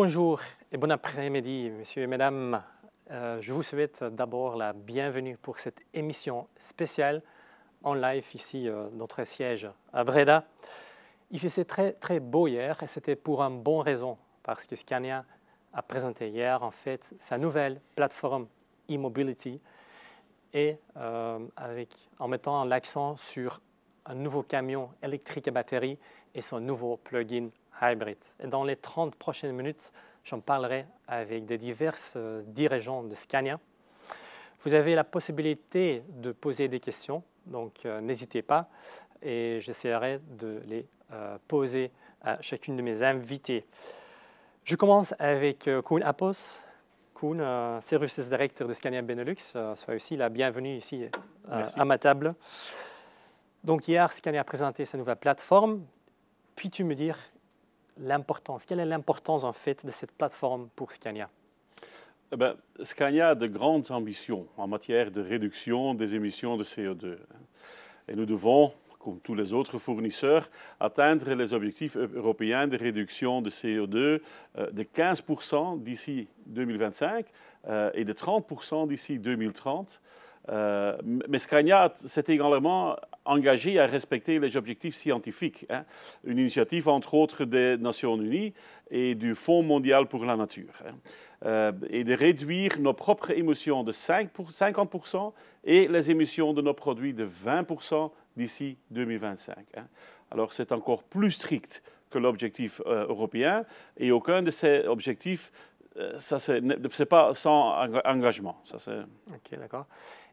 Bonjour et bon après-midi, messieurs et mesdames. Je vous souhaite d'abord la bienvenue pour cette émission spéciale en live ici, notre siège à Breda. Il faisait très beau hier et c'était pour une bonne raison, parce que Scania a présenté hier en fait sa nouvelle plateforme e-mobility et en mettant l'accent sur un nouveau camion électrique à batterie et son nouveau plug-in hybrid. Et dans les 30 prochaines minutes, j'en parlerai avec des divers dirigeants de Scania. Vous avez la possibilité de poser des questions, donc n'hésitez pas et j'essaierai de les poser à chacune de mes invités. Je commence avec Koen Appels. Koen, Services Director de Scania Benelux, sois aussi la bienvenue ici à ma table. Donc hier, Scania a présenté sa nouvelle plateforme. Puis-tu me dire l'importance, quelle est l'importance en fait de cette plateforme pour Scania? Scania a de grandes ambitions en matière de réduction des émissions de CO2. Et nous devons, comme tous les autres fournisseurs, atteindre les objectifs européens de réduction de CO2 de 15% d'ici 2025 et de 30% d'ici 2030. Mais Scania s'est également engagé à respecter les objectifs scientifiques. Une initiative, entre autres, des Nations Unies et du Fonds mondial pour la nature. Et de réduire nos propres émissions de 50% et les émissions de nos produits de 20% d'ici 2025. Alors c'est encore plus strict que l'objectif européen et aucun de ces objectifs c'est pas sans engagement. Ok, d'accord.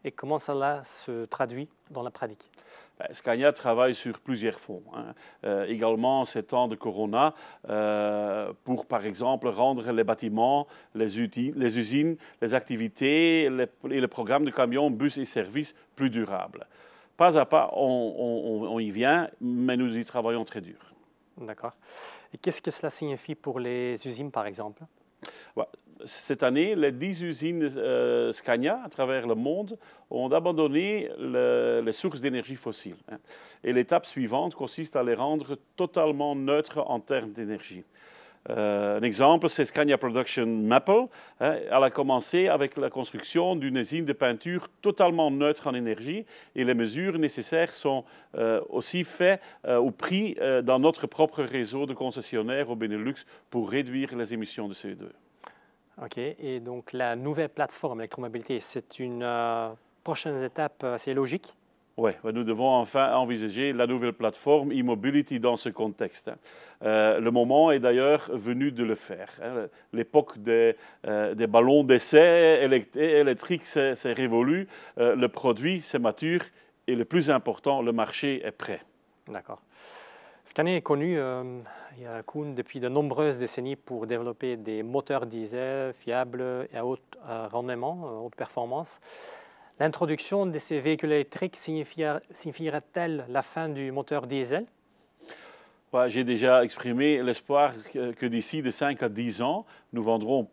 Et comment cela se traduit dans la pratique? Scania travaille sur plusieurs fronts. Également, ces temps de Corona, pour par exemple rendre les bâtiments, les usines, les activités et les programmes de camions, bus et services plus durables. Pas à pas, on y vient, mais nous y travaillons très dur. D'accord. Et qu'est-ce que cela signifie pour les usines, par exemple? Cette année, les 10 usines Scania à travers le monde ont abandonné les sources d'énergie fossile. Et l'étape suivante consiste à les rendre totalement neutres en termes d'énergie. Un exemple, c'est Scania Production Maple. Elle a commencé avec la construction d'une usine de peinture totalement neutre en énergie et les mesures nécessaires sont aussi faites ou prises dans notre propre réseau de concessionnaires au Benelux pour réduire les émissions de CO2. Ok, et donc la nouvelle plateforme électromobilité, c'est une prochaine étape assez logique? Oui, nous devons enfin envisager la nouvelle plateforme e-mobility dans ce contexte. Le moment est d'ailleurs venu de le faire. L'époque des ballons d'essai électriques s'est révolue, le produit c'est mature et le plus important, le marché est prêt. D'accord. Scania est connu depuis de nombreuses décennies pour développer des moteurs diesel fiables et à haut rendement, haute performance. L'introduction de ces véhicules électriques signifiera-t-elle la fin du moteur diesel? J'ai déjà exprimé l'espoir que d'ici de 5 à 10 ans, nous vendrons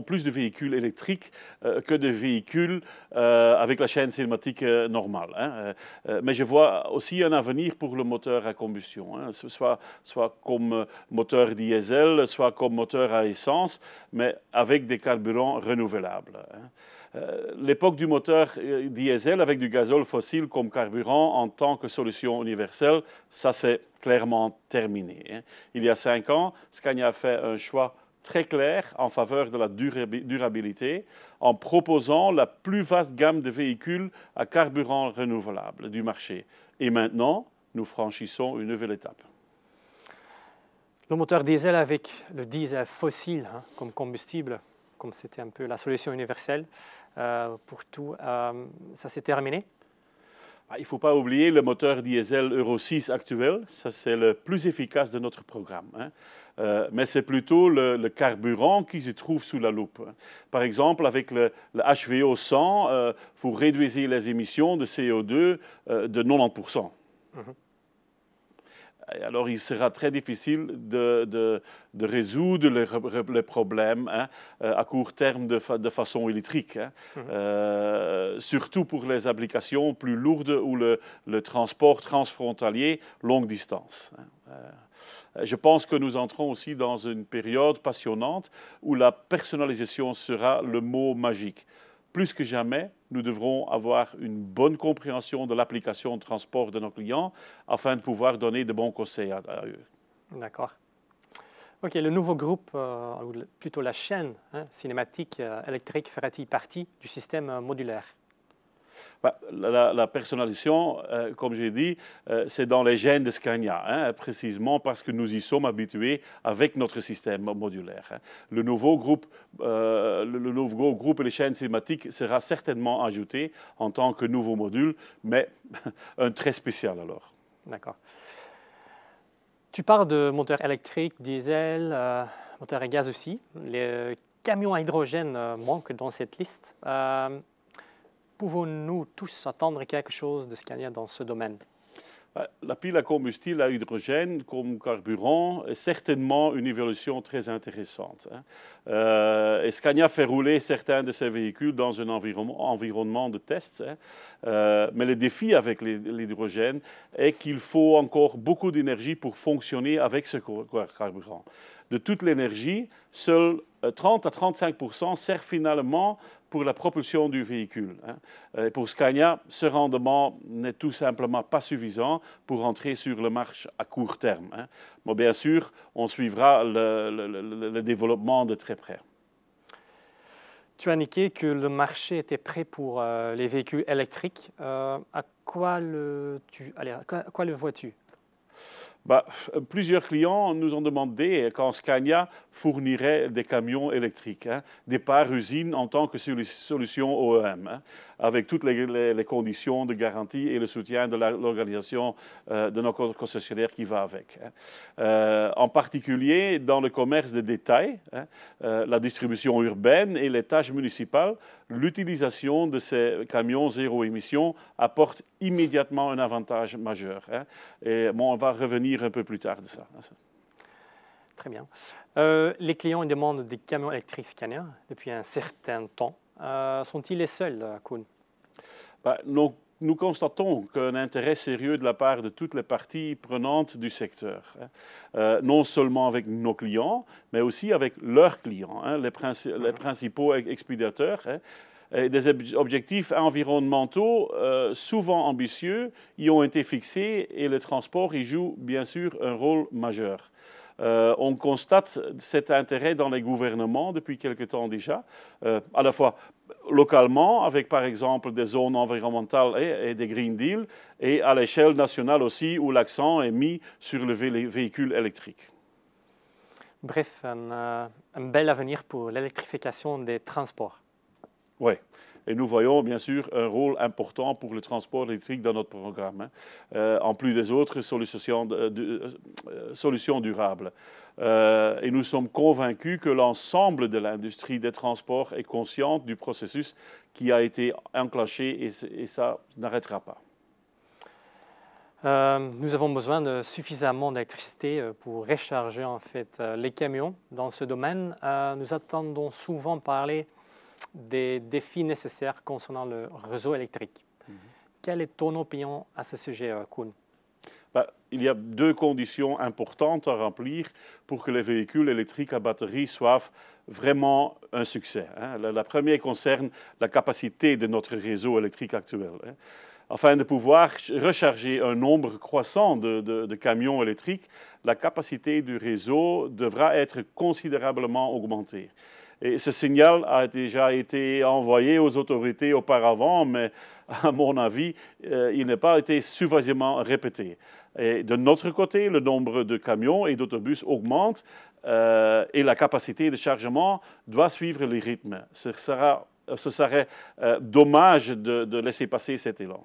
plus de véhicules électriques que de véhicules avec la chaîne cinématique normale. Mais je vois aussi un avenir pour le moteur à combustion, soit comme moteur diesel, soit comme moteur à essence, mais avec des carburants renouvelables. L'époque du moteur diesel avec du gazole fossile comme carburant en tant que solution universelle, ça c'est clairement terminé. Il y a 5 ans, Scania a fait un choix très clair en faveur de la durabilité en proposant la plus vaste gamme de véhicules à carburant renouvelable du marché. Et maintenant, nous franchissons une nouvelle étape. Le moteur diesel avec le diesel fossile comme combustible, comme c'était un peu la solution universelle pour tout, ça s'est terminé? Il ne faut pas oublier le moteur diesel Euro 6 actuel, ça c'est le plus efficace de notre programme. Mais c'est plutôt le carburant qui se trouve sous la loupe. Par exemple, avec le HVO 100, vous réduisez les émissions de CO2 de 90%. Et alors, il sera très difficile de résoudre les problèmes à court terme de façon électrique. Surtout pour les applications plus lourdes ou le transport transfrontalier longue distance. Je pense que nous entrons aussi dans une période passionnante où la personnalisation sera le mot magique. Plus que jamais, nous devrons avoir une bonne compréhension de l'application de transport de nos clients afin de pouvoir donner de bons conseils à eux. D'accord. OK, le nouveau groupe, ou plutôt la chaîne cinématique électrique, fera-t-il partie du système modulaire? La personnalisation, comme j'ai dit, c'est dans les gènes de Scania, précisément parce que nous y sommes habitués avec notre système modulaire. Le nouveau groupe et les chaînes cinématiques sera certainement ajouté en tant que nouveau module, mais un très spécial alors. D'accord. Tu parles de moteurs électriques, diesel, moteurs à gaz aussi. Les camions à hydrogène manquent dans cette liste. Pouvons-nous tous attendre quelque chose de Scania dans ce domaine? La pile à combustible à hydrogène comme carburant est certainement une évolution très intéressante. Et Scania fait rouler certains de ses véhicules dans un environnement de test. Mais le défi avec l'hydrogène est qu'il faut encore beaucoup d'énergie pour fonctionner avec ce carburant. De toute l'énergie, seuls 30 à 35% sert finalement pour la propulsion du véhicule. Pour Scania, ce rendement n'est tout simplement pas suffisant pour entrer sur le marché à court terme. Mais bien sûr, on suivra le développement de très près. Tu as indiqué que le marché était prêt pour les véhicules électriques. À quoi le vois-tu? Plusieurs clients nous ont demandé quand Scania fournirait des camions électriques, des parts usines en tant que solution OEM, avec toutes les conditions de garantie et le soutien de l'organisation de nos concessionnaires qui va avec. En particulier dans le commerce de détail, la distribution urbaine et les tâches municipales, l'utilisation de ces camions zéro émission apporte immédiatement un avantage majeur. Et on va revenir un peu plus tard de ça. Très bien. Les clients demandent des camions électriques Scania depuis un certain temps. Sont-ils les seuls, Koen? Nous constatons qu'un intérêt sérieux de la part de toutes les parties prenantes du secteur, non seulement avec nos clients, mais aussi avec leurs clients, les principaux expédiateurs. Des objectifs environnementaux souvent ambitieux y ont été fixés et le transport y joue bien sûr un rôle majeur. On constate cet intérêt dans les gouvernements depuis quelque temps déjà, à la fois localement, avec par exemple des zones environnementales et des Green Deal, et à l'échelle nationale aussi, où l'accent est mis sur les véhicules électriques. Bref, un bel avenir pour l'électrification des transports. Oui, et nous voyons bien sûr un rôle important pour le transport électrique dans notre programme, en plus des autres solutions durables. Et nous sommes convaincus que l'ensemble de l'industrie des transports est consciente du processus qui a été enclenché et ça n'arrêtera pas. Nous avons besoin de suffisamment d'électricité pour recharger en fait les camions. Dans ce domaine, nous entendons souvent parler des défis nécessaires concernant le réseau électrique. Quelle est ton opinion à ce sujet, Koen? Il y a deux conditions importantes à remplir pour que les véhicules électriques à batterie soient vraiment un succès. La première concerne la capacité de notre réseau électrique actuel. Afin de pouvoir recharger un nombre croissant de camions électriques, la capacité du réseau devra être considérablement augmentée. Et ce signal a déjà été envoyé aux autorités auparavant, mais à mon avis, il n'a pas été suffisamment répété. Et de notre côté, le nombre de camions et d'autobus augmente et la capacité de chargement doit suivre les rythmes. Ce serait dommage de laisser passer cet élan.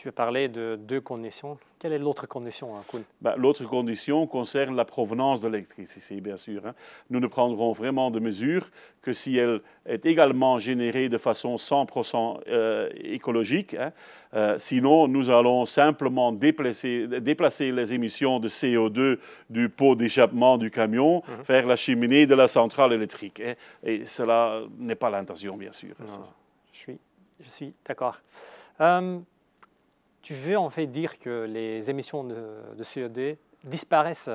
Tu as parlé de 2 conditions. Quelle est l'autre condition, hein, Koen? L'autre condition concerne la provenance de l'électricité, bien sûr. Nous ne prendrons vraiment de mesures que si elle est également générée de façon 100% écologique. Sinon, nous allons simplement déplacer les émissions de CO2 du pot d'échappement du camion vers la cheminée de la centrale électrique. Et cela n'est pas l'intention, bien sûr. Non, je suis d'accord. Tu veux en fait dire que les émissions de CO2 disparaissent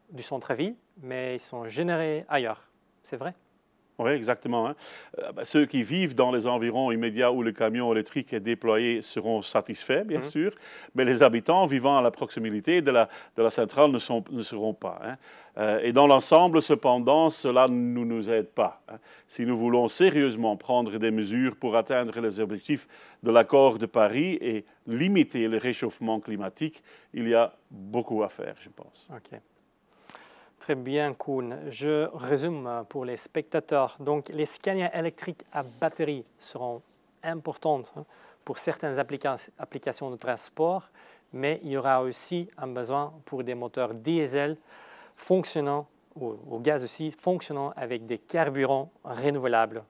du centre-ville, mais ils sont générés ailleurs. C'est vrai? Oui, exactement. Ceux qui vivent dans les environs immédiats où le camion électrique est déployé seront satisfaits, bien sûr, mais les habitants vivant à la proximité de la centrale ne seront pas. Et dans l'ensemble, cependant, cela ne nous aide pas. Si nous voulons sérieusement prendre des mesures pour atteindre les objectifs de l'accord de Paris et limiter le réchauffement climatique, il y a beaucoup à faire, je pense. Ok. Très bien, Koen. Je résume pour les spectateurs. Donc, les Scania électriques à batterie seront importantes pour certaines applications de transport, mais il y aura aussi un besoin pour des moteurs diesel fonctionnant, ou au gaz aussi, fonctionnant avec des carburants renouvelables.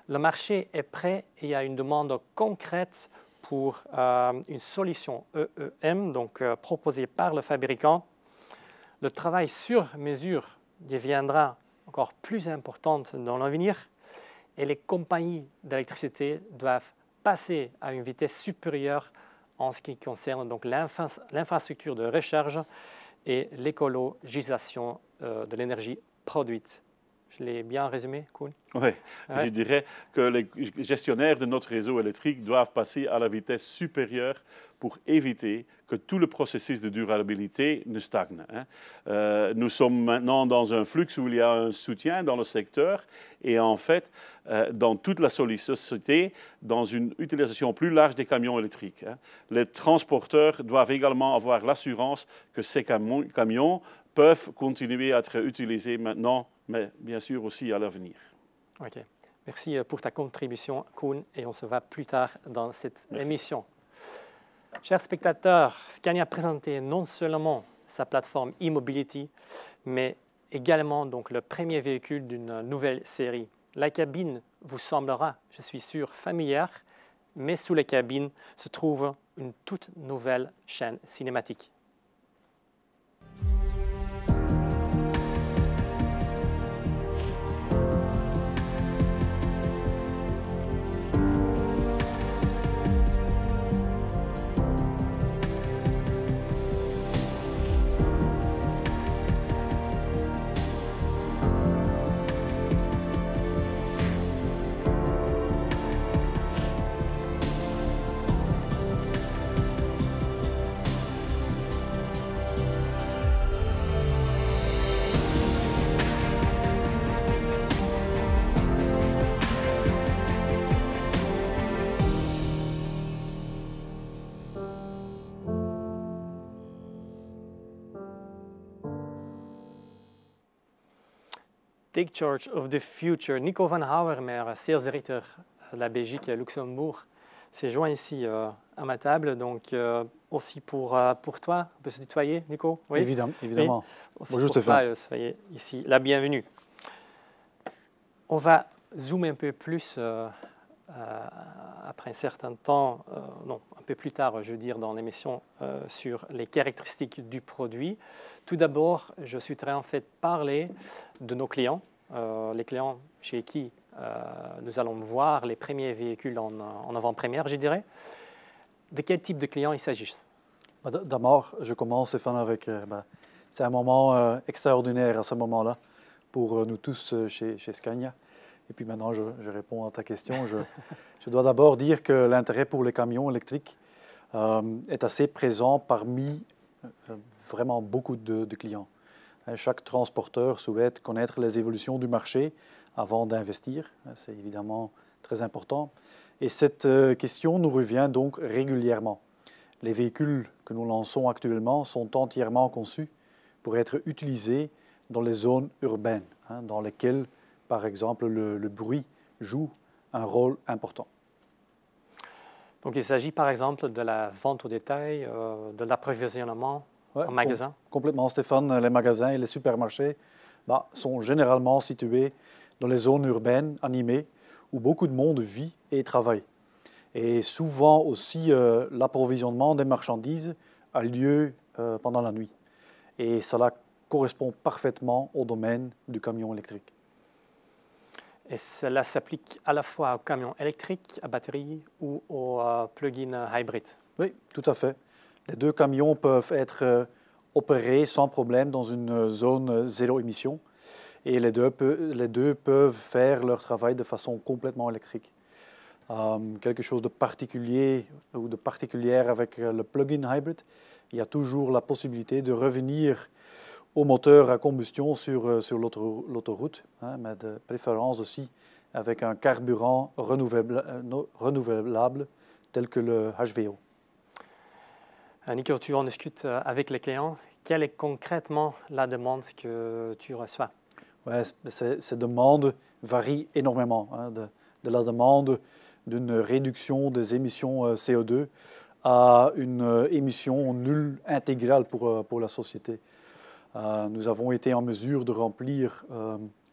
Le marché est prêt et il y a une demande concrète pour une solution EEM, donc proposée par le fabricant. Le travail sur mesure deviendra encore plus important dans l'avenir et les compagnies d'électricité doivent passer à une vitesse supérieure en ce qui concerne donc l'infrastructure de recharge et l'écologisation de l'énergie produite. Je l'ai bien résumé, Koen? Oui, je dirais que les gestionnaires de notre réseau électrique doivent passer à la vitesse supérieure pour éviter que tout le processus de durabilité ne stagne. Nous sommes maintenant dans un flux où il y a un soutien dans le secteur et en fait, dans toute la société, dans une utilisation plus large des camions électriques. Les transporteurs doivent également avoir l'assurance que ces camions peuvent continuer à être utilisés maintenant, mais bien sûr aussi à l'avenir. Ok. Merci pour ta contribution, Koen, et on se voit plus tard dans cette émission. Chers spectateurs, Scania a présenté non seulement sa plateforme e-mobility, mais également donc, le premier véhicule d'une nouvelle série. La cabine vous semblera, je suis sûr, familière, mais sous la cabine se trouve une toute nouvelle chaîne cinématique. Take Charge of the Future. Nico van Houwermeer, sales directeur de la Belgique et Luxembourg, s'est joint ici à ma table. Donc, aussi pour toi, on peut se tutoyer, Nico? Oui, évidemment. Bonjour Stéphane. Soyez ici la bienvenue. On va zoomer un peu plus après un certain temps, non, un peu plus tard, je veux dire, dans l'émission, sur les caractéristiques du produit. Tout d'abord, je souhaiterais en fait parler de nos clients, les clients chez qui nous allons voir les premiers véhicules en avant-première, je dirais. De quel type de clients il s'agit? D'abord, je commence, Stéphane, avec... c'est un moment extraordinaire à ce moment-là pour nous tous chez Scania. Et puis maintenant, je réponds à ta question. Je dois d'abord dire que l'intérêt pour les camions électriques est assez présent parmi vraiment beaucoup de clients. Chaque transporteur souhaite connaître les évolutions du marché avant d'investir. C'est évidemment très important. Et cette question nous revient donc régulièrement. Les véhicules que nous lançons actuellement sont entièrement conçus pour être utilisés dans les zones urbaines, dans lesquelles, par exemple, le bruit joue un rôle important. Donc il s'agit par exemple de la vente au détail, de l'approvisionnement en magasin. Complètement, Stéphane. Les magasins et les supermarchés sont généralement situés dans les zones urbaines animées où beaucoup de monde vit et travaille. Et souvent aussi, l'approvisionnement des marchandises a lieu pendant la nuit. Et cela correspond parfaitement au domaine du camion électrique. Et cela s'applique à la fois aux camions électriques à batterie ou aux plug-in hybrides. Oui, tout à fait. Les deux camions peuvent être opérés sans problème dans une zone zéro émission et les deux peuvent faire leur travail de façon complètement électrique. Quelque chose de particulier ou de particulière avec le plug-in hybrid, il y a toujours la possibilité de revenir au moteur à combustion sur l'autoroute, mais de préférence aussi avec un carburant renouvelable tel que le HVO. Nico, tu en discutes avec les clients. Quelle est concrètement la demande que tu reçois? Ouais, ces demandes varient énormément, de la demande d'une réduction des émissions CO2 à une émission nulle intégrale pour la société. Nous avons été en mesure de remplir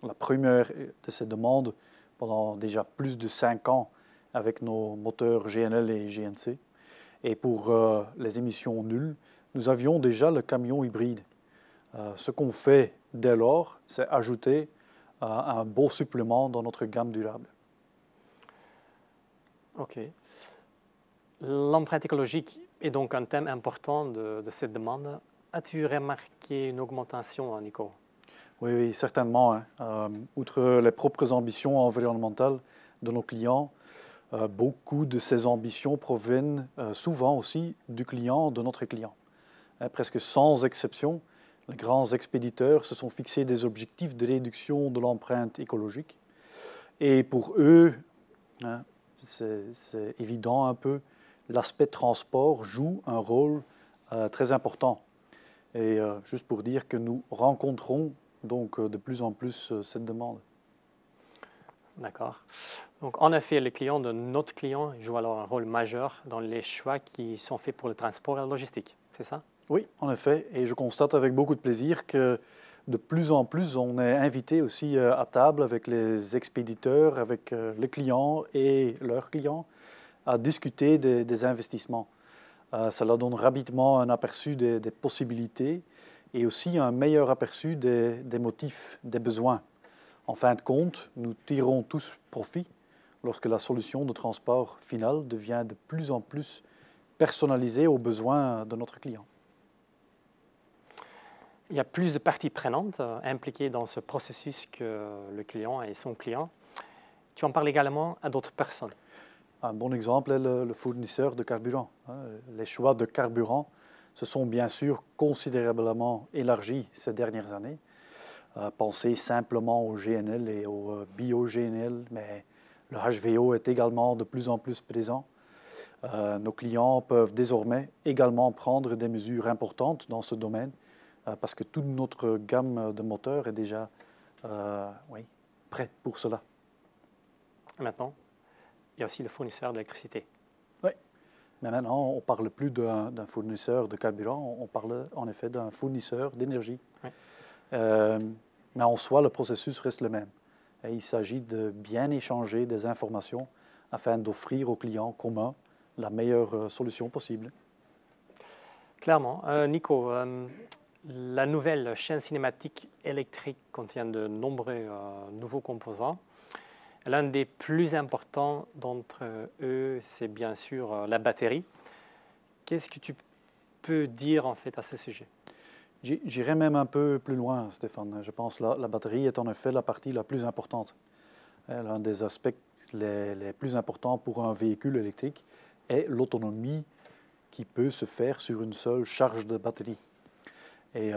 la première de ces demandes pendant déjà plus de 5 ans avec nos moteurs GNL et GNC. Et pour les émissions nulles, nous avions déjà le camion hybride. Ce qu'on fait dès lors, c'est ajouter un beau supplément dans notre gamme durable. OK. L'empreinte écologique est donc un thème important de cette demande. As-tu remarqué une augmentation, Nico? Oui, certainement. Outre les propres ambitions environnementales de nos clients, beaucoup de ces ambitions proviennent souvent aussi du client, de notre client. Presque sans exception, les grands expéditeurs se sont fixés des objectifs de réduction de l'empreinte écologique. Et pour eux, c'est évident un peu, l'aspect transport joue un rôle très important. Et juste pour dire que nous rencontrons donc de plus en plus cette demande. D'accord. Donc en effet, les clients de notre client jouent alors un rôle majeur dans les choix qui sont faits pour le transport et la logistique, c'est ça? Oui, en effet. Et je constate avec beaucoup de plaisir que de plus en plus, on est invité aussi à table avec les expéditeurs, avec les clients et leurs clients, à discuter des investissements. Cela donne rapidement un aperçu des possibilités et aussi un meilleur aperçu des motifs, des besoins. En fin de compte, nous tirons tous profit lorsque la solution de transport finale devient de plus en plus personnalisée aux besoins de notre client. Il y a plus de parties prenantes impliquées dans ce processus que le client et son client. Tu en parles également à d'autres personnes. Un bon exemple est le fournisseur de carburant. Les choix de carburant se sont bien sûr considérablement élargis ces dernières années. Pensez simplement au GNL et au bio-GNL, mais le HVO est également de plus en plus présent. Nos clients peuvent désormais également prendre des mesures importantes dans ce domaine parce que toute notre gamme de moteurs est déjà prête pour cela. Maintenant, il y a aussi le fournisseur d'électricité. Oui, mais maintenant, on ne parle plus d'un fournisseur de carburant, on parle en effet d'un fournisseur d'énergie. Oui. Mais en soi, le processus reste le même. Et il s'agit de bien échanger des informations afin d'offrir aux clients communs la meilleure solution possible. Clairement. Nico, la nouvelle chaîne cinématique électrique contient de nombreux nouveaux composants. L'un des plus importants d'entre eux, c'est bien sûr la batterie. Qu'est-ce que tu peux dire en fait à ce sujet? J'irai même un peu plus loin, Stéphane. Je pense que la batterie est en effet la partie la plus importante. L'un des aspects les plus importants pour un véhicule électrique est l'autonomie qui peut se faire sur une seule charge de batterie. Et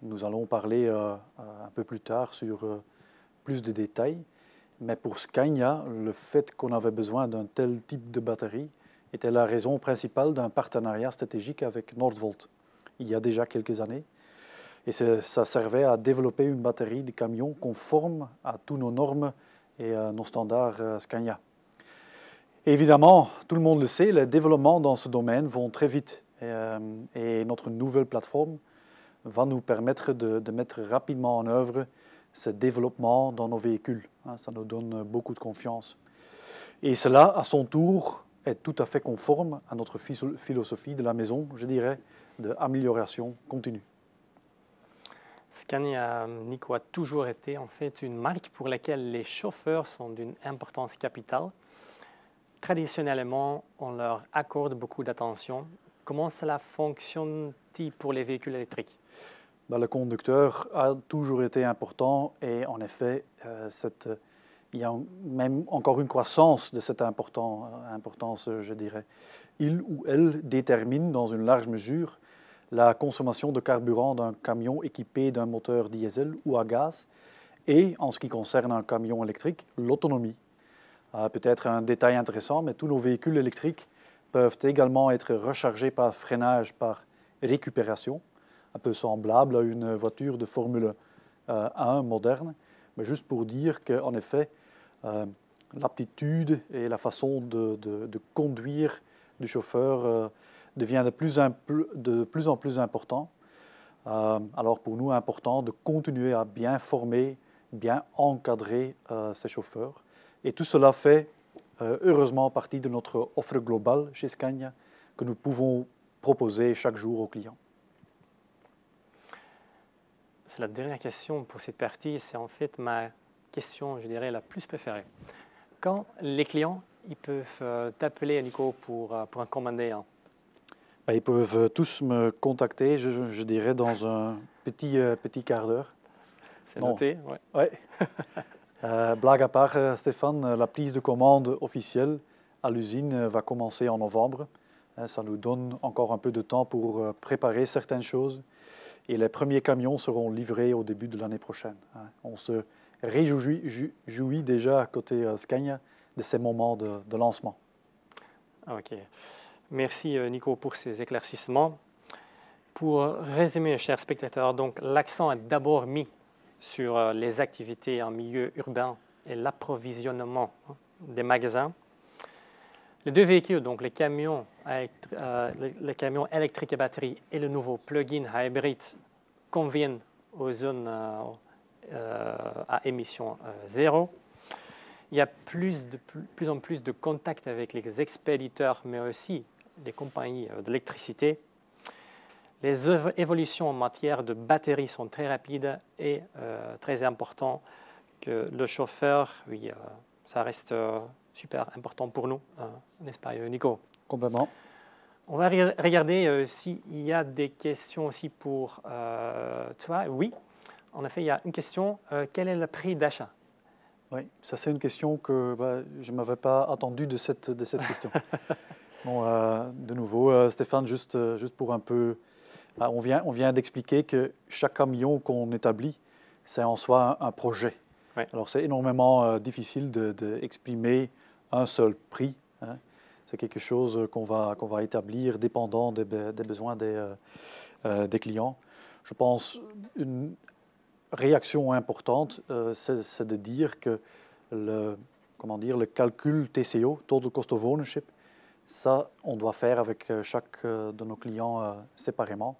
nous allons parler un peu plus tard sur plus de détails. Mais pour Scania, le fait qu'on avait besoin d'un tel type de batterie était la raison principale d'un partenariat stratégique avec Nordvolt il y a déjà quelques années. Et ça servait à développer une batterie de camions conforme à toutes nos normes et nos standards Scania. Et évidemment, tout le monde le sait, les développements dans ce domaine vont très vite. Et notre nouvelle plateforme va nous permettre de mettre rapidement en œuvre ce développement dans nos véhicules. Ça nous donne beaucoup de confiance. Et cela, à son tour, est tout à fait conforme à notre philosophie de la maison, je dirais, d'amélioration continue. Scania, Nico, a toujours été en fait une marque pour laquelle les chauffeurs sont d'une importance capitale. Traditionnellement, on leur accorde beaucoup d'attention. Comment cela fonctionne-t-il pour les véhicules électriques? Le conducteur a toujours été important et en effet, il y a même encore une croissance de cette importance, je dirais. Il ou elle détermine dans une large mesure la consommation de carburant d'un camion équipé d'un moteur diesel ou à gaz et, en ce qui concerne un camion électrique, l'autonomie. Peut-être un détail intéressant, mais tous nos véhicules électriques peuvent également être rechargés par freinage, par récupération, un peu semblable à une voiture de Formule 1 moderne, mais juste pour dire qu'en effet, l'aptitude et la façon de conduire du chauffeur devient de plus en plus important. Alors pour nous, important de continuer à bien former, bien encadrer ces chauffeurs. Et tout cela fait heureusement partie de notre offre globale chez Scania que nous pouvons proposer chaque jour aux clients. C'est la dernière question pour cette partie et c'est en fait ma question, je dirais, la plus préférée. Quand les clients ils peuvent t'appeler, Nico, pour en commander un? Ils peuvent tous me contacter, je dirais, dans un petit quart d'heure. C'est noté, oui. Ouais. Blague à part, Stéphane, la prise de commande officielle à l'usine va commencer en novembre. Ça nous donne encore un peu de temps pour préparer certaines choses. Et les premiers camions seront livrés au début de l'année prochaine. On se réjouit déjà côté Scania de ces moments de lancement. OK. Merci Nico pour ces éclaircissements. Pour résumer, chers spectateurs, donc l'accent est d'abord mis sur les activités en milieu urbain et l'approvisionnement des magasins. Les deux véhicules, donc les camions électriques et batteries et le nouveau plug-in hybrid, conviennent aux zones à émission zéro. Il y a plus en plus de contacts avec les expéditeurs, mais aussi les compagnies d'électricité. Les évolutions en matière de batterie sont très rapides et très importantes. Que le chauffeur, oui, ça reste super important pour nous, n'est-ce pas, Nico? Complètement. On va regarder s'il y a des questions aussi pour toi. Oui, en effet, il y a une question. Quel est le prix d'achat? Oui, ça c'est une question que je ne m'avais pas attendu de cette question. Bon, de nouveau, Stéphane, juste pour un peu... on vient d'expliquer que chaque camion qu'on établit, c'est en soi un projet. Oui. Alors c'est énormément difficile d'exprimer un seul prix. C'est quelque chose qu'on va établir dépendant des besoins des clients. Je pense une réaction importante, c'est de dire que le calcul TCO, Total Cost of Ownership, ça, on doit faire avec chaque de nos clients séparément.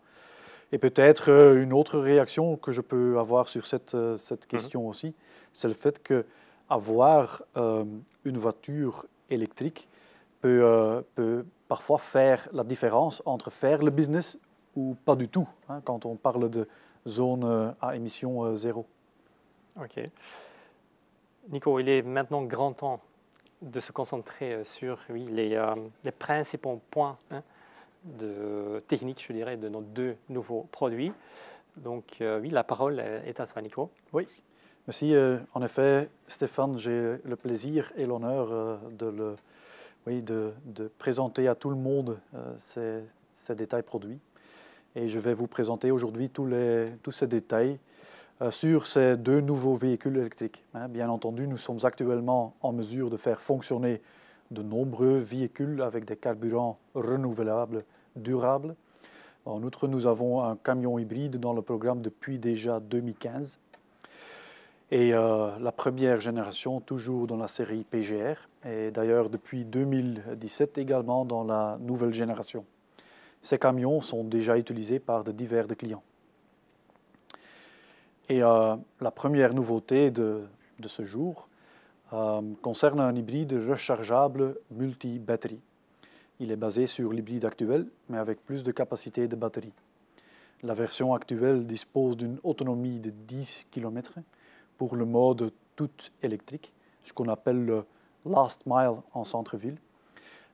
Et peut-être une autre réaction que je peux avoir sur cette question aussi, c'est le fait qu'avoir une voiture électrique peut parfois faire la différence entre faire le business ou pas du tout, quand on parle de zone à émission zéro. OK. Nico, il est maintenant grand temps de se concentrer sur les principaux points de technique, je dirais, de nos deux nouveaux produits. Donc, oui, la parole est à toi, Nico. Oui, merci. En effet, Stéphane, j'ai le plaisir et l'honneur de présenter à tout le monde ces détails produits. Et je vais vous présenter aujourd'hui tous ces détails sur ces deux nouveaux véhicules électriques. Bien entendu, nous sommes actuellement en mesure de faire fonctionner de nombreux véhicules avec des carburants renouvelables, durables. En outre, nous avons un camion hybride dans le programme depuis déjà 2015. Et la première génération, toujours dans la série PGR, et d'ailleurs depuis 2017 également dans la nouvelle génération. Ces camions sont déjà utilisés par de divers clients. Et la première nouveauté de ce jour concerne un hybride rechargeable multi-batterie. Il est basé sur l'hybride actuel, mais avec plus de capacité de batterie. La version actuelle dispose d'une autonomie de 10 km pour le mode tout électrique, ce qu'on appelle le last mile en centre-ville.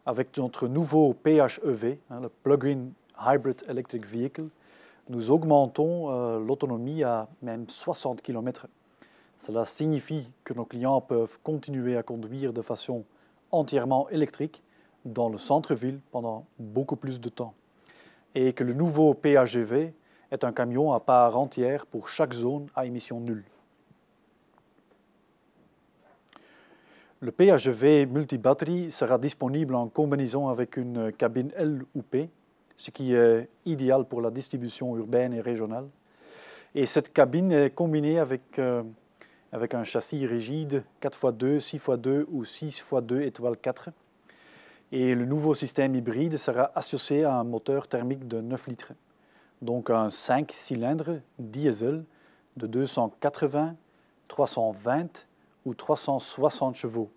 Avec notre nouveau PHEV, le Plug-in Hybrid Electric Vehicle, nous augmentons l'autonomie à même 60 km. Cela signifie que nos clients peuvent continuer à conduire de façon entièrement électrique dans le centre-ville pendant beaucoup plus de temps. Et que le nouveau PHEV est un camion à part entière pour chaque zone à émission nulle. Le PHEV multibatterie sera disponible en combinaison avec une cabine L ou P, ce qui est idéal pour la distribution urbaine et régionale. Et cette cabine est combinée avec un châssis rigide 4x2, 6x2 ou 6x2 étoile 4. Et le nouveau système hybride sera associé à un moteur thermique de 9 litres, donc un 5 cylindres diesel de 280, 320 ou 360 chevaux.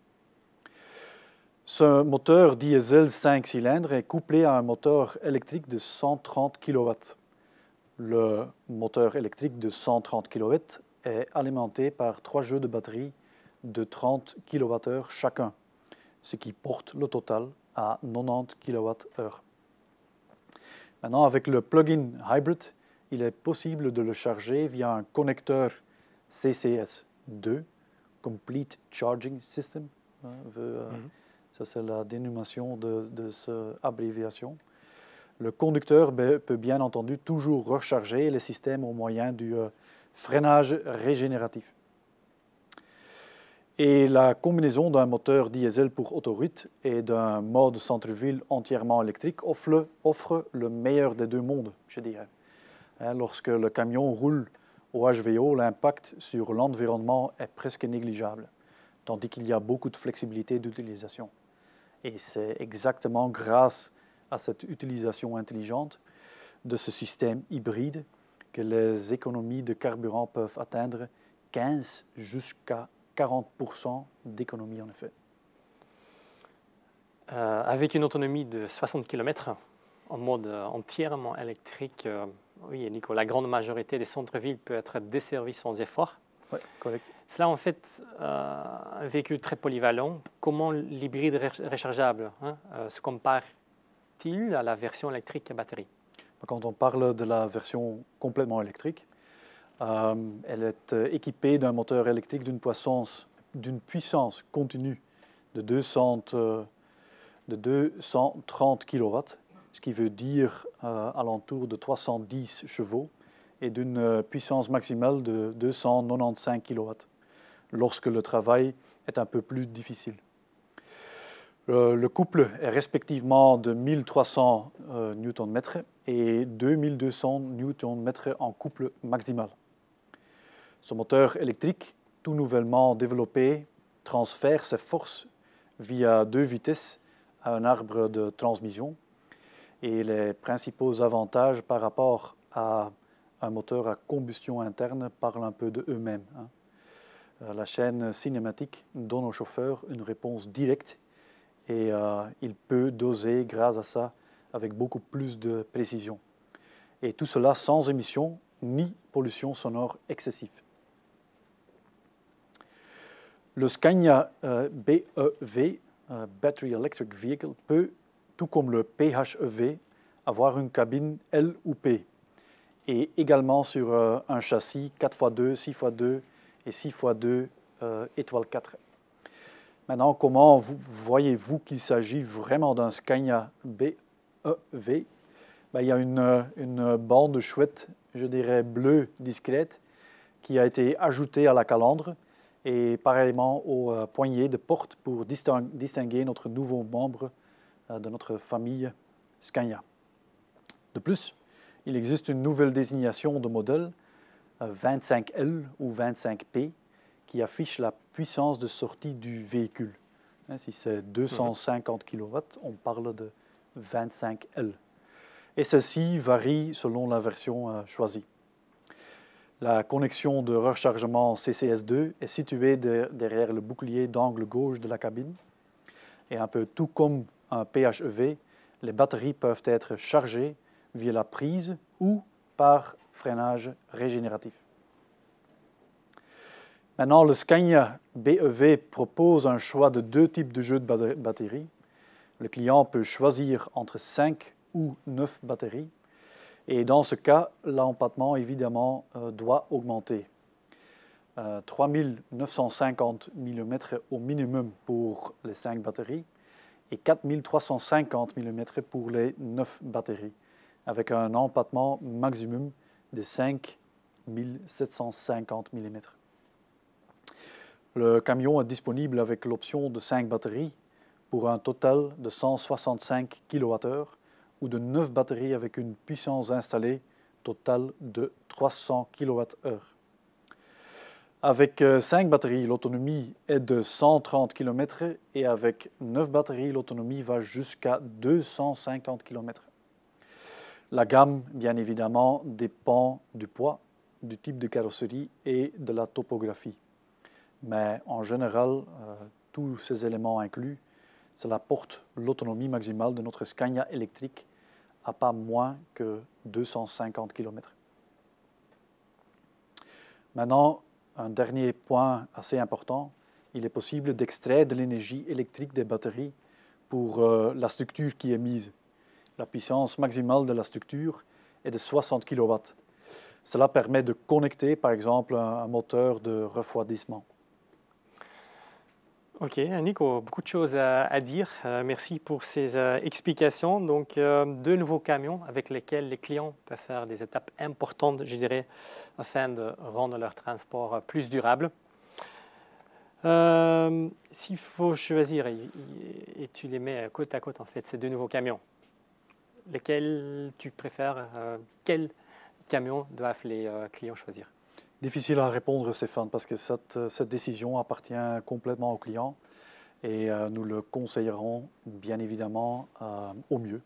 Ce moteur diesel 5 cylindres est couplé à un moteur électrique de 130 kW. Le moteur électrique de 130 kW est alimenté par 3 jeux de batterie de 30 kWh chacun, ce qui porte le total à 90 kWh. Maintenant, avec le plug-in hybrid, il est possible de le charger via un connecteur CCS2, Complete Charging System. Ça, c'est la dénomination de cette abréviation. Le conducteur peut bien entendu toujours recharger les systèmes au moyen du freinage régénératif. Et la combinaison d'un moteur diesel pour autoroute et d'un mode centre-ville entièrement électrique offre le meilleur des deux mondes, je dirais. Lorsque le camion roule au HVO, l'impact sur l'environnement est presque négligeable, tandis qu'il y a beaucoup de flexibilité d'utilisation. Et c'est exactement grâce à cette utilisation intelligente de ce système hybride que les économies de carburant peuvent atteindre 15 jusqu'à 40% d'économie en effet. Avec une autonomie de 60 km en mode entièrement électrique, oui, Nico, la grande majorité des centres-villes peut être desservie sans effort. Oui, correct. Cela en fait un véhicule très polyvalent. Comment l'hybride rechargeable se compare-t-il à la version électrique à batterie? Quand on parle de la version complètement électrique, elle est équipée d'un moteur électrique d'une puissance continue de 230 kW, ce qui veut dire alentour de 310 chevaux, et d'une puissance maximale de 295 kW, lorsque le travail est un peu plus difficile. Le couple est respectivement de 1300 Nm et 2200 Nm en couple maximal. Ce moteur électrique, tout nouvellement développé, transfère ses forces via 2 vitesses à un arbre de transmission. Et les principaux avantages par rapport à un moteur à combustion interne parlent un peu d'eux-mêmes. La chaîne cinématique donne au chauffeur une réponse directe et il peut doser grâce à ça avec beaucoup plus de précision. Et tout cela sans émission ni pollution sonore excessive. Le Scania BEV, Battery Electric Vehicle, peut, tout comme le PHEV, avoir une cabine L ou P, et également sur un châssis 4x2, 6x2 et 6x2 étoile 4. Maintenant, comment voyez-vous qu'il s'agit vraiment d'un Scania BEV? Il y a une bande chouette, je dirais bleue discrète, qui a été ajoutée à la calandre et pareillement aux poignées de porte pour distinguer notre nouveau membre de notre famille Scania. De plus, il existe une nouvelle désignation de modèle, 25L ou 25P, qui affiche la puissance de sortie du véhicule. Si c'est 250 kW, on parle de 25 L. Et ceci varie selon la version choisie. La connexion de rechargement CCS2 est située derrière le bouclier d'angle gauche de la cabine. Et un peu tout comme un PHEV, les batteries peuvent être chargées via la prise ou par freinage régénératif. Maintenant, le Scania BEV propose un choix de 2 types de jeux de batteries. Le client peut choisir entre 5 ou 9 batteries. Et dans ce cas, l'empattement, évidemment, doit augmenter. 3950 mm au minimum pour les 5 batteries et 4350 mm pour les 9 batteries, avec un empattement maximum de 5750 mm. Le camion est disponible avec l'option de 5 batteries pour un total de 165 kWh ou de 9 batteries avec une puissance installée totale de 300 kWh. Avec 5 batteries, l'autonomie est de 130 km et avec 9 batteries, l'autonomie va jusqu'à 250 km. La gamme, bien évidemment, dépend du poids, du type de carrosserie et de la topographie. Mais en général, tous ces éléments inclus, cela porte l'autonomie maximale de notre Scania électrique à pas moins que 250 km. Maintenant, un dernier point assez important, il est possible d'extraire de l'énergie électrique des batteries pour la structure qui est mise. La puissance maximale de la structure est de 60 kW. Cela permet de connecter, par exemple, un moteur de refroidissement. Ok, Nico, beaucoup de choses à dire. Merci pour ces explications. Donc, 2 nouveaux camions avec lesquels les clients peuvent faire des étapes importantes, je dirais, afin de rendre leur transport plus durable. S'il faut choisir, et tu les mets côte à côte, en fait, ces 2 nouveaux camions, lesquels tu préfères, quels camions doivent les clients choisir? Difficile à répondre, Stéphane, parce que cette décision appartient complètement au client et nous le conseillerons bien évidemment au mieux.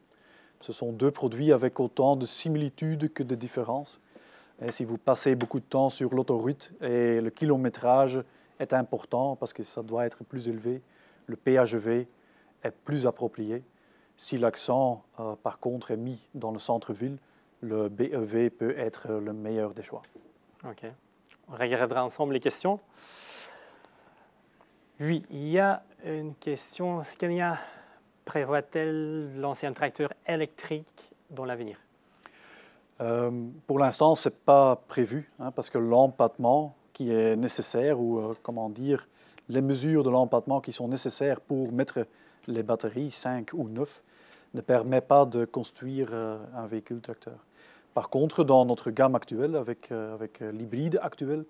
Ce sont 2 produits avec autant de similitudes que de différences. Et si vous passez beaucoup de temps sur l'autoroute et le kilométrage est important parce que ça doit être plus élevé, le PHEV est plus approprié. Si l'accent, par contre, est mis dans le centre-ville, le BEV peut être le meilleur des choix. Ok. On regardera ensemble les questions. Oui, il y a une question. Scania prévoit-elle l'ancien tracteur électrique dans l'avenir? Pour l'instant, ce n'est pas prévu, parce que l'empattement qui est nécessaire, ou comment dire, les mesures de l'empattement qui sont nécessaires pour mettre les batteries, 5 ou 9, ne permet pas de construire un véhicule tracteur. Par contre, dans notre gamme actuelle, avec l'hybride actuel,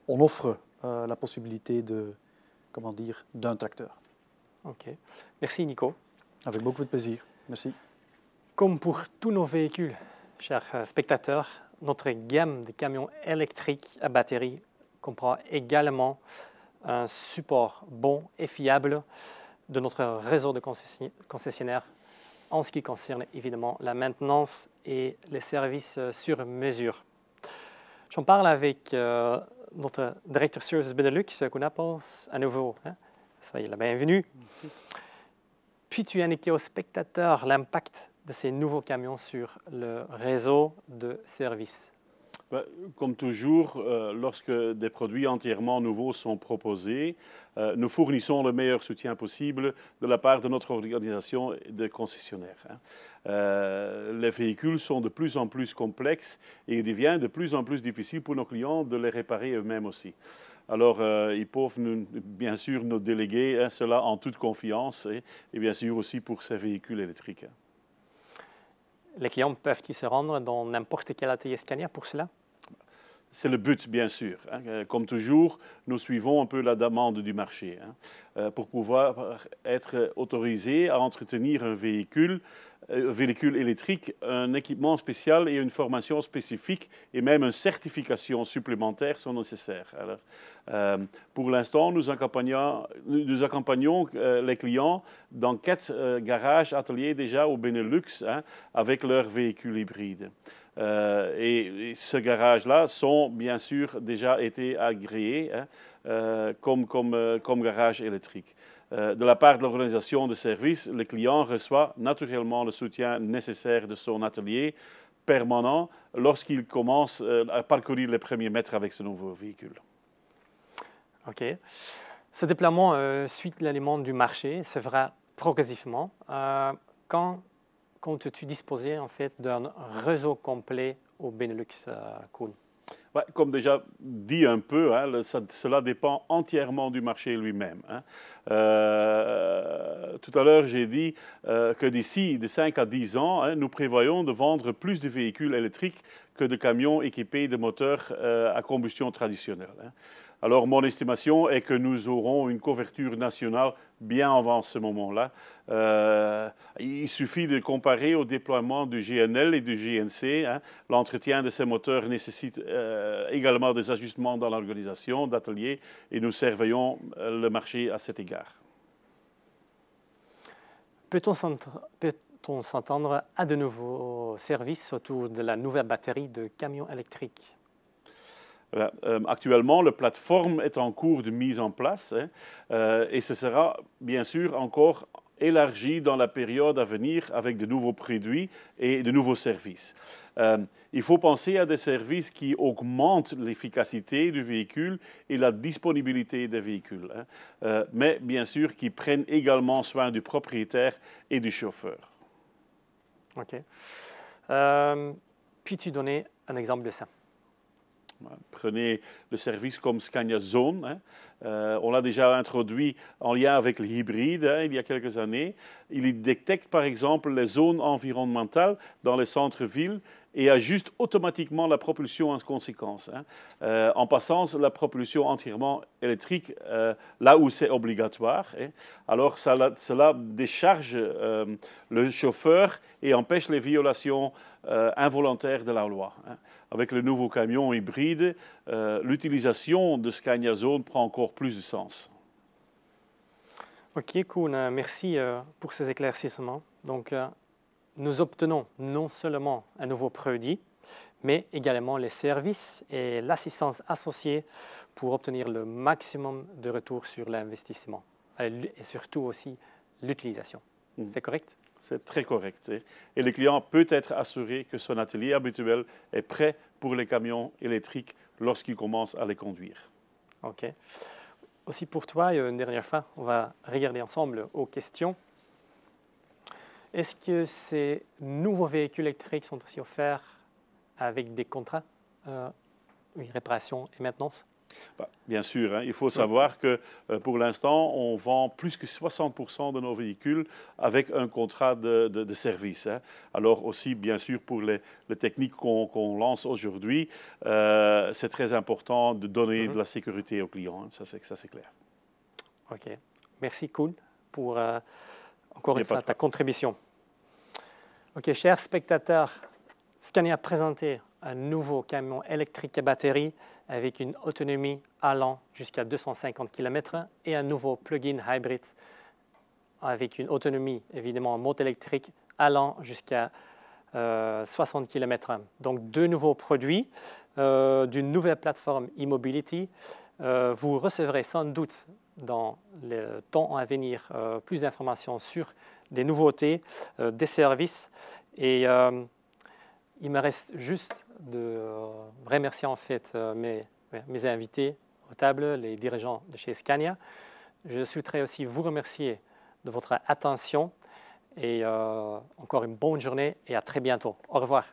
on offre la possibilité d'un tracteur. Ok. Merci Nico. Avec beaucoup de plaisir. Merci. Comme pour tous nos véhicules, chers spectateurs, notre gamme de camions électriques à batterie comprend également un support bon et fiable de notre réseau de concessionnaires en ce qui concerne évidemment la maintenance et les services sur mesure. J'en parle avec notre directeur Service Benelux, Koen Appels, à nouveau. Soyez la bienvenue. Merci. Puis tu as indiqué aux spectateurs l'impact de ces nouveaux camions sur le réseau de services. Comme toujours, lorsque des produits entièrement nouveaux sont proposés, nous fournissons le meilleur soutien possible de la part de notre organisation de concessionnaires. Les véhicules sont de plus en plus complexes et il devient de plus en plus difficile pour nos clients de les réparer eux-mêmes aussi. Alors, ils peuvent bien sûr nous déléguer cela en toute confiance et bien sûr aussi pour ces véhicules électriques. Les clients peuvent-ils se rendre dans n'importe quel atelier Scania pour cela? C'est le but, bien sûr. Comme toujours, nous suivons un peu la demande du marché. Pour pouvoir être autorisé à entretenir un véhicule, véhicule électrique, un équipement spécial et une formation spécifique et même une certification supplémentaire sont nécessaires. Alors, pour l'instant, nous accompagnons les clients dans 4 garages, ateliers déjà au Benelux avec leurs véhicules hybrides. Et ce garage-là sont bien sûr déjà été agréés comme garage électrique. De la part de l'organisation de service, le client reçoit naturellement le soutien nécessaire de son atelier permanent lorsqu'il commence à parcourir les premiers mètres avec ce nouveau véhicule. OK. Ce déploiement suit l'élément du marché, se fera progressivement. Quand comptes-tu disposer en fait d'un réseau complet au Benelux, Koen? Ouais, comme déjà dit un peu, cela dépend entièrement du marché lui-même. Tout à l'heure, j'ai dit que d'ici de 5 à 10 ans, nous prévoyons de vendre plus de véhicules électriques que de camions équipés de moteurs à combustion traditionnelle. Alors, mon estimation est que nous aurons une couverture nationale bien avant ce moment-là. Il suffit de comparer au déploiement du GNL et du GNC. L'entretien de ces moteurs nécessite également des ajustements dans l'organisation d'ateliers et nous surveillons le marché à cet égard. Peut-on s'entendre à de nouveaux services autour de la nouvelle batterie de camions électriques? Actuellement, la plateforme est en cours de mise en place et ce sera bien sûr encore élargi dans la période à venir avec de nouveaux produits et de nouveaux services. Il faut penser à des services qui augmentent l'efficacité du véhicule et la disponibilité des véhicules, mais bien sûr qui prennent également soin du propriétaire et du chauffeur. OK. Puis-tu donner un exemple de ça? Prenez le service comme Scania Zone. On l'a déjà introduit en lien avec le hybride il y a quelques années. Il détecte par exemple les zones environnementales dans les centres-villes et ajuste automatiquement la propulsion en conséquence, en passant la propulsion entièrement électrique là où c'est obligatoire. Alors cela décharge le chauffeur et empêche les violations involontaires de la loi. Avec le nouveau camion hybride, l'utilisation de Scania Zone prend encore plus de sens. OK, Koen, merci pour ces éclaircissements. Donc, nous obtenons non seulement un nouveau produit, mais également les services et l'assistance associée pour obtenir le maximum de retour sur l'investissement et surtout aussi l'utilisation. C'est correct? C'est très correct. Et le client peut être assuré que son atelier habituel est prêt pour les camions électriques lorsqu'il commence à les conduire. OK. Aussi pour toi, une dernière fois, on va regarder ensemble aux questions. Est-ce que ces nouveaux véhicules électriques sont aussi offerts avec des contrats, réparation et maintenance? Bien sûr, il faut savoir que pour l'instant, on vend plus que 60% de nos véhicules avec un contrat de service. Alors aussi, bien sûr, pour les techniques qu'on lance aujourd'hui, c'est très important de donner de la sécurité aux clients. Ça, c'est clair. OK. Merci, Koen, pour encore une fois ta contribution. OK, chers spectateurs, Scania a présenté un nouveau camion électrique à batterie avec une autonomie allant jusqu'à 250 km et un nouveau plug-in hybrid avec une autonomie, évidemment, en mode électrique allant jusqu'à 60 km. Donc, deux nouveaux produits d'une nouvelle plateforme e-mobility. Vous recevrez sans doute dans le temps à venir plus d'informations sur des nouveautés, des services et il me reste juste de remercier en fait mes invités aux tables, les dirigeants de chez Scania. Je souhaiterais aussi vous remercier de votre attention et encore une bonne journée et à très bientôt. Au revoir.